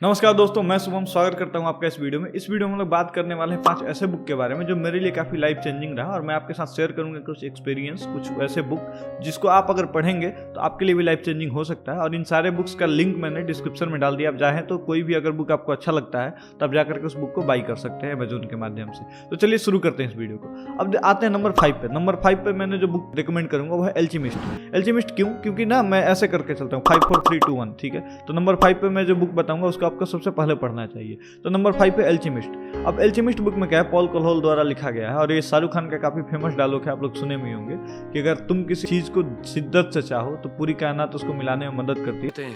नमस्कार दोस्तों, मैं शुभम स्वागत करता हूं आपका इस वीडियो में। इस वीडियो में हम लोग बात करने वाले हैं 5 ऐसे बुक के बारे में जो मेरे लिए काफ़ी लाइफ चेंजिंग रहा और मैं आपके साथ शेयर करूंगा कुछ एक्सपीरियंस, कुछ ऐसे बुक जिसको आप अगर पढ़ेंगे तो आपके लिए भी लाइफ चेंजिंग हो सकता है। और इन सारे बुक्स का लिंक मैंने डिस्क्रिप्शन में डाल दिया। आप चाहें तो कोई भी अगर बुक आपको अच्छा लगता है तब जाकर के उस बुक को बाई कर सकते हैं अमेजोन के माध्यम से। तो चलिए शुरू करते हैं इस वीडियो को। अब आते हैं नंबर 5 पे। नंबर 5 पे मैंने जो बुक रिकमेंड करूंगा वो है एल्चीमिस्ट। एल्चीमिस्ट क्यों? क्योंकि ना मैं ऐसे करके चलता हूँ 5 4 3 2 1, ठीक है। तो नंबर 5 पे मैं जो बुक बताऊंगा उसको आपको सबसे पहले पढ़ना चाहिए। तो नंबर 5 पे एल्चीमिस्ट। अब एल्चीमिस्ट बुक में क्या है, पॉल कोल्होल द्वारा लिखा गया है और ये शाहरुख खान का काफी फेमस डायलॉग है, आप लोग सुने भी होंगे कि अगर तुम किसी चीज को शिद्दत से चाहो तो पूरी कायनात उसको मिलाने में मदद करती है।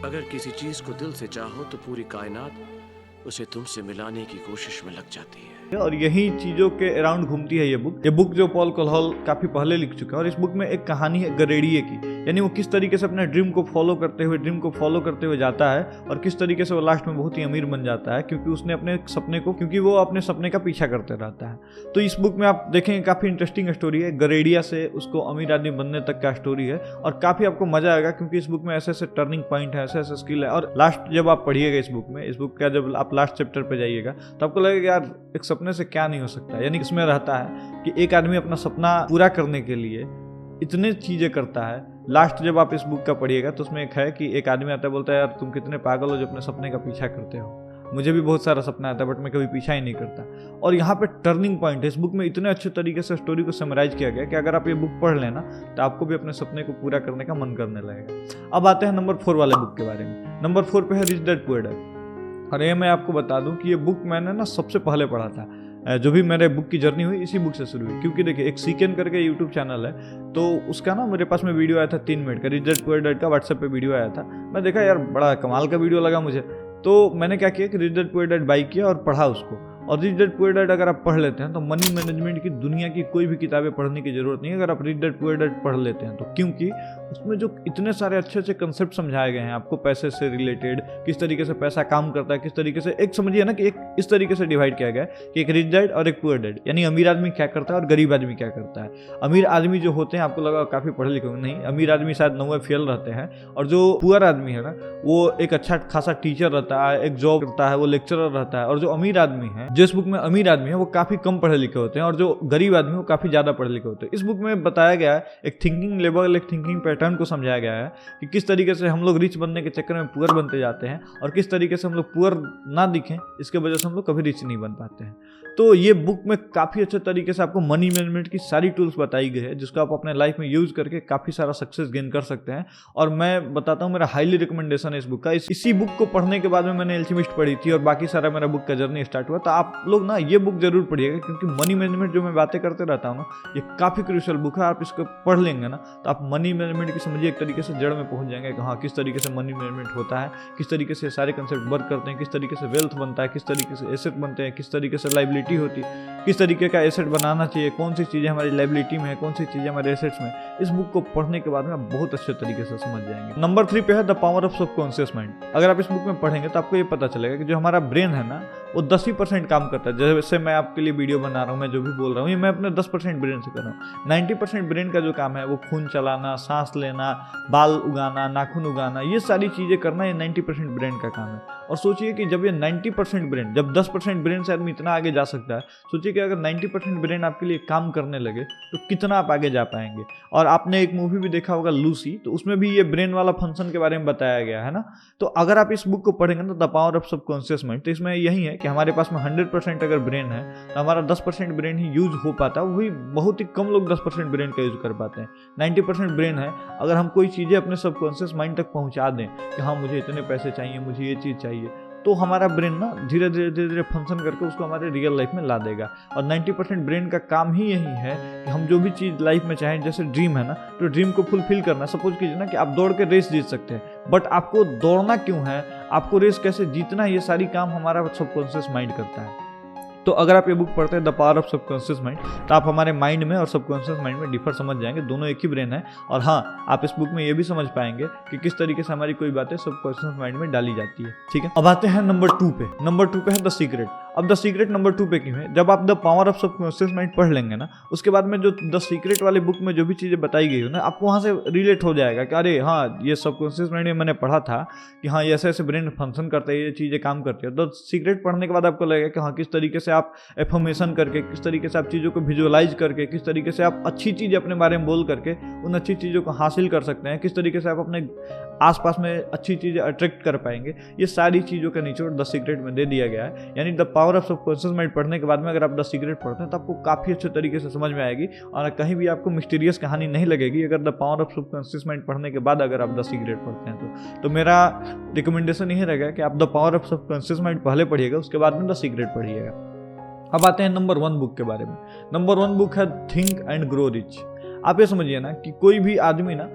अगर किसी चीज को दिल से चाहो तो पूरी कायनात उसे तुमसे मिलाने की कोशिश में लग जाती है। और यही चीजों के अराउंड घूमती है ये बुक। ये बुक जो पॉल कोल्होल काफी पहले लिख चुका है और इस बुक में एक कहानी है गरेडिये की, यानी वो किस तरीके से अपने ड्रीम को फॉलो करते हुए जाता है और किस तरीके से वो लास्ट में बहुत ही अमीर बन जाता है क्योंकि उसने क्योंकि वो अपने सपने का पीछा करते रहता है। तो इस बुक में आप देखेंगे काफी इंटरेस्टिंग स्टोरी है, गरेडिया से उसको अमीर आदमी बनने तक का स्टोरी है और काफी आपको मजा आएगा क्योंकि इस बुक में ऐसे ऐसे टर्निंग पॉइंट है, ऐसे ऐसे स्किल है। और लास्ट जब आप पढ़िएगा इस बुक का जब आप लास्ट चैप्टर पे जाइएगा तो आपको लगेगा यार एक सपने से क्या नहीं हो सकता। यानी इसमें रहता है कि एक आदमी अपना सपना पूरा करने के लिए इतने चीजें करता है। लास्ट जब आप इस बुक का पढ़िएगा तो उसमें एक है कि एक आदमी आता है, बोलता है यार तुम कितने पागल हो जो अपने सपने का पीछा करते हो। मुझे भी बहुत सारा सपना आता है बट मैं कभी पीछा ही नहीं करता। और यहाँ पे टर्निंग पॉइंट है। इस बुक में इतने अच्छे तरीके से स्टोरी को समराइज किया गया कि अगर आप ये बुक पढ़ लेना तो आपको भी अपने सपने को पूरा करने का मन करने लगेगा। अब आते हैं नंबर 4 वाले बुक के बारे में। नंबर 4 पे है रिच डैड पुअर डैड। और ये मैं आपको बता दूं कि ये बुक मैंने ना सबसे पहले पढ़ा था। जो भी मेरे बुक की जर्नी हुई इसी बुक से शुरू हुई क्योंकि देखिए एक सीकेन करके यूट्यूब चैनल है, तो उसका ना मेरे पास में वीडियो आया था 3 मिनट का, रिच डैड पुअर डैड का व्हाट्सएप पे वीडियो आया था। मैं देखा यार बड़ा कमाल का वीडियो लगा मुझे, तो मैंने क्या किया कि rich dad poor dad by किया और पढ़ा उसको। और रिच डैड पुअर डैड अगर आप पढ़ लेते हैं तो मनी मैनेजमेंट की दुनिया की कोई भी किताबें पढ़ने की जरूरत नहीं है अगर आप रिच डैड पुअर डैड पढ़ लेते हैं तो। क्योंकि उसमें जो इतने सारे अच्छे अच्छे कंसेप्ट समझाए गए हैं आपको पैसे से रिलेटेड, किस तरीके से पैसा काम करता है, किस तरीके से एक समझिए ना कि एक इस तरीके से डिवाइड किया गया है कि एक रिच डैड और एक पुअर डैड, यानी अमीर आदमी क्या करता है और गरीब आदमी क्या करता है। अमीर आदमी जो होते हैं आपको लगा काफी पढ़े लिखे होंगे, नहीं, अमीर आदमी शायद 9वीं फेल रहते हैं और जो पुअर आदमी है ना वो एक अच्छा खासा टीचर रहता है, एक जॉब करता है, वो लेक्चरर रहता है। और जो अमीर आदमी है, जिस बुक में अमीर आदमी है वो काफी कम पढ़े लिखे होते हैं और जो गरीब आदमी है वो काफी ज्यादा पढ़े लिखे होते हैं। इस बुक में बताया गया है एक थिंकिंग लेवल, एक थिंकिंग पैटर्न को समझाया गया है कि किस तरीके से हम लोग रिच बनने के चक्कर में पुअर बनते जाते हैं और किस तरीके से हम लोग पुअर ना दिखें इसके वजह से हम लोग कभी रिच नहीं बन पाते हैं। तो ये बुक में काफी अच्छे तरीके से आपको मनी मैनेजमेंट की सारी टूल्स बताई गई है जिसको आप अपने लाइफ में यूज करके काफी सारा सक्सेस गेन कर सकते हैं। और मैं बताता हूँ मेरा हाईली रिकमेंडेशन है इस बुक का। इसी बुक को पढ़ने के बाद में मैंने एल्चीमिस्ट पढ़ी थी और बाकी सारा मेरा बुक का जर्नी स्टार्ट हुआ। तो आप लोग ना ये बुक जरूर पढ़िएगा क्योंकि मनी मैनेजमेंट जो मैं बातें करते रहता हूँ ना ये काफी क्रूशियल बुक है। आप इसको पढ़ लेंगे ना तो आप मनी मैनेजमेंट की समझिए एक तरीके से जड़ में पहुंच जाएंगे कि हाँ किस तरीके से मनी मैनेजमेंट होता है, किस तरीके से सारे कंसेप्ट वर्क करते हैं, किस तरीके से वेल्थ बनता है, किस तरीके से एसेट बनते हैं, किस तरीके से लाइबिलिटी होती है, किस तरीके का एसेट बनाना चाहिए, कौन सी चीज़ें हमारी लाइबिलिटी में है, कौन सी चीज़ें हमारे एसेट्स में। इस बुक को पढ़ने के बाद में आप बहुत अच्छे तरीके से समझ जाएंगे। नंबर 3 पे है the power of subconscious mind. अगर आप इस बुक में पढ़ेंगे तो आपको ये पता चलेगा कि जो हमारा ब्रेन है ना वो 10% काम करता है। जैसे मैं आपके लिए वीडियो बना रहा हूँ, मैं जो भी बोल रहा हूँ ये मैं अपने 10% ब्रेन से कर रहा हूँ। 90% ब्रेन का जो काम है वो खून चलाना, सांस लेना, बाल उगाना, नाखून उगाना, ये सारी चीज़ें करना, ये 90% ब्रेन का काम है। और सोचिए कि जब ये 90% ब्रेन, जब 10% ब्रेन से आदमी इतना आगे जा सकता है, सोचिए कि अगर 90% ब्रेन आपके लिए काम करने लगे तो कितना आप आगे जा पाएंगे। और आपने एक मूवी भी देखा होगा लूसी, तो उसमें भी ये ब्रेन वाला फंक्शन के बारे में बताया गया है ना। तो अगर आप इस बुक को पढ़ेंगे ना the power of subconscious mind, तो इसमें यही है कि हमारे पास में 100% अगर ब्रेन है तो हमारा 10% ब्रेन ही यूज हो पाता है। वही बहुत ही कम लोग 10% ब्रेन का यूज कर पाते हैं। 90% ब्रेन है। अगर हम कोई चीज़ें अपने सबकॉन्शियस माइंड तक पहुंचा दें कि हाँ मुझे इतने पैसे चाहिए, मुझे ये चीज़ चाहिए, तो हमारा ब्रेन ना धीरे धीरे फंक्शन करके उसको हमारे रियल लाइफ में ला देगा। और 90% ब्रेन का काम ही यही है कि हम जो भी चीज़ लाइफ में चाहें, जैसे ड्रीम है ना, तो ड्रीम को फुलफिल करना। सपोज कीजिए ना कि आप दौड़ के रेस जीत सकते हैं, बट आपको दौड़ना क्यों है, आपको रेस कैसे जीतना है, ये सारी काम हमारा सबकॉन्शियस माइंड करता है। तो अगर आप ये बुक पढ़ते हैं the power of subconscious mind, तो आप हमारे माइंड में और सबकॉन्शियस माइंड में डिफर समझ जाएंगे, दोनों एक ही ब्रेन है। और हाँ, आप इस बुक में ये भी समझ पाएंगे कि किस तरीके से हमारी कोई बातें सबकॉन्शियस माइंड में डाली जाती है। ठीक है, अब आते हैं नंबर 2 पे। नंबर 2 पे है द सीक्रेट। अब द सीक्रेट नंबर 2 पे क्यों है, जब आप the power of subconscious mind पढ़ लेंगे ना, उसके बाद में जो द सीक्रेट वाले बुक में जो भी चीज़ें बताई गई हो ना, आपको वहाँ से रिलेट हो जाएगा कि अरे हाँ, ये सबकॉन्शियस माइंड में मैंने पढ़ा था कि हाँ, ये ऐसे ऐसे ब्रेन फंक्शन करता है, ये चीज़ें काम करती है। द सीक्रेट पढ़ने के बाद आपको लगेगा कि हाँ, किस तरीके से आप एफर्मेशन करके, किस तरीके से आप चीज़ों को विजुअलाइज करके, किस तरीके से आप अच्छी चीज़ अपने बारे में बोल करके उन अच्छी चीज़ों को हासिल कर सकते हैं, किस तरीके से आप अपने आसपास में अच्छी चीज़ें अट्रैक्ट कर पाएंगे। ये सारी चीज़ों का निचोड़ द सीक्रेट में दे दिया गया है। यानी the power of subconscious mind पढ़ने के बाद में अगर आप द सीक्रेट पढ़ते हैं तो आपको काफ़ी अच्छे तरीके से समझ में आएगी और कहीं भी आपको मिस्टीरियस कहानी नहीं लगेगी अगर the power of subconscious mind पढ़ने के बाद अगर आप द सीक्रेट पढ़ते हैं तो मेरा रिकमेंडेशन यही रहेगा कि आप the power of subconscious mind पहले पढ़िएगा, उसके बाद में द सीक्रेट पढ़िएगा। अब आते हैं नंबर 1 बुक के बारे में। नंबर 1 बुक है थिंक एंड ग्रो रिच। आप ये समझिए ना कि कोई भी आदमी ना,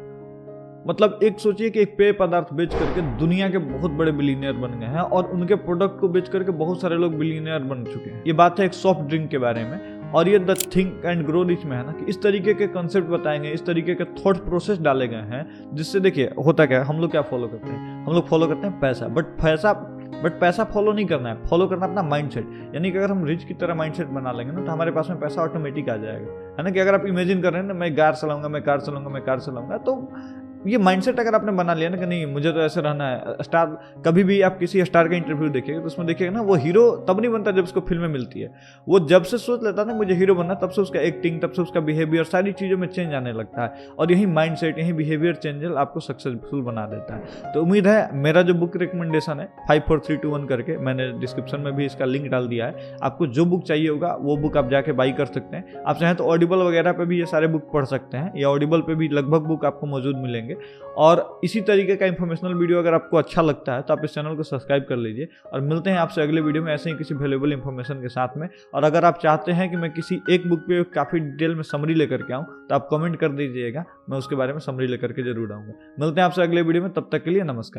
मतलब एक सोचिए कि एक पेय पदार्थ बेच करके दुनिया के बहुत बड़े बिलीनियर बन गए हैं और उनके प्रोडक्ट को बेच करके बहुत सारे लोग बिलीनियर बन चुके हैं। ये बात है एक सॉफ्ट ड्रिंक के बारे में और ये the think and grow rich में है ना कि इस तरीके के कंसेप्ट बताएंगे, इस तरीके के थॉट प्रोसेस डाले गए हैं जिससे देखिए होता क्या है, हम लोग क्या फॉलो करते हैं, हम लोग फॉलो करते हैं पैसा, बट पैसा फॉलो नहीं करना है, फॉलो करना अपना माइंडसेट। यानी कि अगर हम रिच की तरह माइंडसेट बना लेंगे ना तो हमारे पास में पैसा ऑटोमेटिक आ जाएगा, है ना। कि अगर आप इमेजिन कर रहे हैं ना, मैं कार चलाऊंगा, मैं कार चलाऊंगा, मैं कार चलाऊंगा, तो ये माइंडसेट अगर आपने बना लिया ना कि नहीं मुझे तो ऐसे रहना है। स्टार, कभी भी आप किसी स्टार का इंटरव्यू देखिएगा तो उसमें देखिएगा ना, वो हीरो तब नहीं बनता जब उसको फिल्में मिलती है। वो जब से सोच लेता है मुझे हीरो बनना, तब से उसका एक्टिंग, तब से उसका बिहेवियर, सारी चीज़ों में चेंज आने लगता है और यही माइंडसेट, यही बिहेवियर चेंजेस आपको सक्सेसफुल बना देता है। तो उम्मीद है मेरा जो बुक रिकमेंडेशन है 5 4 3 2 1 करके, मैंने डिस्क्रिप्शन में भी इसका लिंक डाल दिया है। आपको जो बुक चाहिए होगा वो बुक आप जाके बाई कर सकते हैं। आप चाहें तो ऑडिबल वगैरह पे भी ये सारे बुक पढ़ सकते हैं, या ऑडिबल पे भी लगभग बुक आपको मौजूद मिलेंगे। और इसी तरीके का इंफॉर्मेशनल वीडियो अगर आपको अच्छा लगता है तो आप इस चैनल को सब्सक्राइब कर लीजिए और मिलते हैं आपसे अगले वीडियो में ऐसे ही किसी वैल्यूएबल इंफॉर्मेशन के साथ में। और अगर आप चाहते हैं कि मैं किसी एक बुक पे काफ़ी डिटेल में समरी लेकर के आऊँ तो आप कमेंट कर दीजिएगा, मैं उसके बारे में समरी लेकर के जरूर आऊँगा। मिलते हैं आपसे अगले वीडियो में, तब तक के लिए नमस्कार।